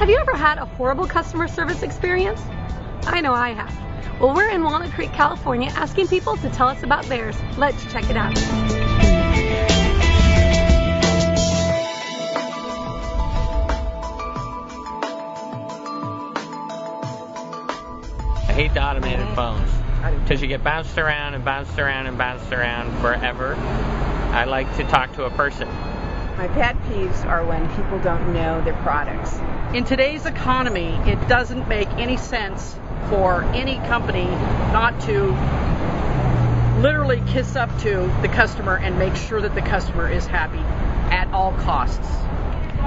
Have you ever had a horrible customer service experience? I know I have. Well, we're in Walnut Creek, California, asking people to tell us about theirs. Let's check it out. I hate the automated phones because you get bounced around and bounced around and bounced around forever. I like to talk to a person. My pet peeves are when people don't know their products. In today's economy, it doesn't make any sense for any company not to literally kiss up to the customer and make sure that the customer is happy at all costs.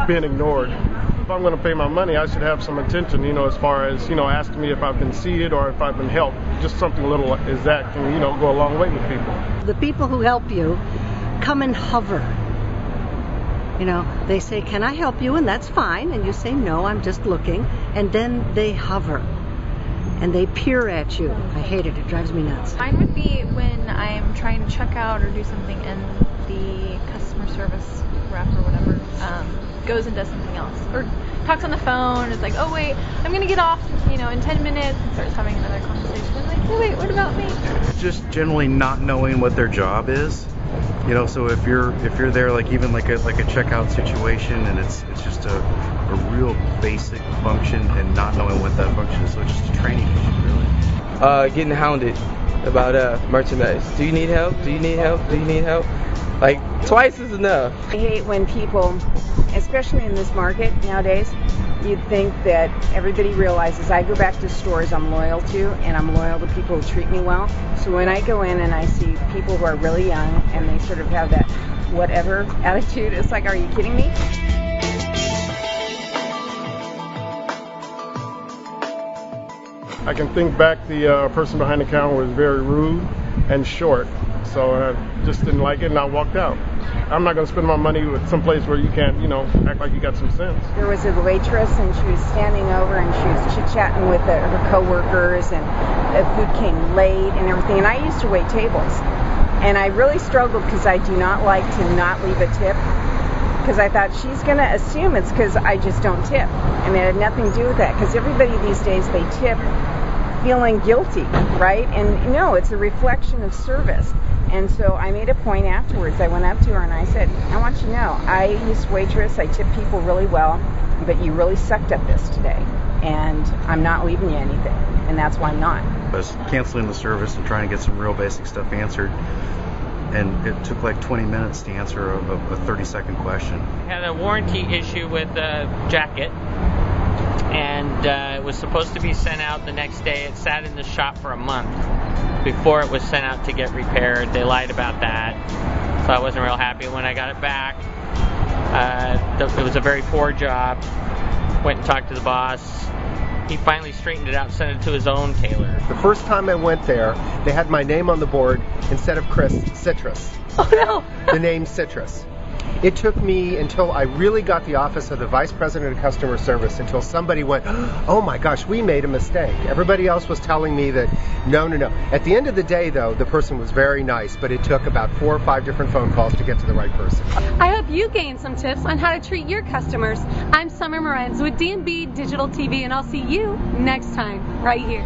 Being ignored. If I'm going to pay my money, I should have some attention, as far as, asking me if I've been seated or if I've been helped. Just something little as that can, go a long way with people. The people who help you come and hover. They say, "Can I help you?" And that's fine. And you say, "No, I'm just looking." And then they hover and they peer at you. I hate it. It drives me nuts. Mine would be when I'm trying to check out or do something and the customer service rep or whatever goes and does something else. Or talks on the phone. It's like, "Oh, wait, I'm going to get off, in 10 minutes," and starts having another conversation. I'm like, "Oh, wait, what about me?" Just generally not knowing what their job is. So if you're there, like even like a checkout situation, and it's just a real basic function and not knowing what that function is, so it's just a training issue, really. Getting hounded about merchandise. Do you need help? Do you need help? Do you need help? Like twice is enough. I hate when people, especially in this market nowadays, you'd think that everybody realizes I go back to stores I'm loyal to, and I'm loyal to people who treat me well. So when I go in and I see people who are really young and they sort of have that whatever attitude, it's like, are you kidding me? I can think back, the person behind the counter was very rude and short, so I just didn't like it and I walked out. I'm not going to spend my money with someplace where you can't, act like you got some sense. There was a waitress and she was standing over and she was chit-chatting with her co-workers, and the food came late and everything. And I used to wait tables. And I really struggled because I do not like to not leave a tip, because I thought she's going to assume it's because I just don't tip. And it had nothing to do with that, because everybody these days, they tip feeling guilty, right? And no, it's a reflection of service. And so I made a point afterwards. I went up to her and I said, "I want you to know, I used to waitress, I tip people really well, but you really sucked at this today, and I'm not leaving you anything, and that's why I'm not." I was canceling the service and trying to get some real basic stuff answered, and it took like 20 minutes to answer a 30-second question. I had a warranty issue with the jacket, and it was supposed to be sent out the next day. It sat in the shop for a month before it was sent out to get repaired. They lied about that, so I wasn't real happy when I got it back. It was a very poor job. Went and talked to the boss. He finally straightened it out and sent it to his own tailor. The first time I went there, they had my name on the board instead of Chris, Citrus. Oh no! The name Citrus. It took me until I really got the office of the Vice President of Customer Service until somebody went, "Oh my gosh, we made a mistake." Everybody else was telling me that, no. At the end of the day, though, the person was very nice, but it took about 4 or 5 different phone calls to get to the right person. I hope you gained some tips on how to treat your customers. I'm Morenz with D&B Digital TV, and I'll see you next time right here.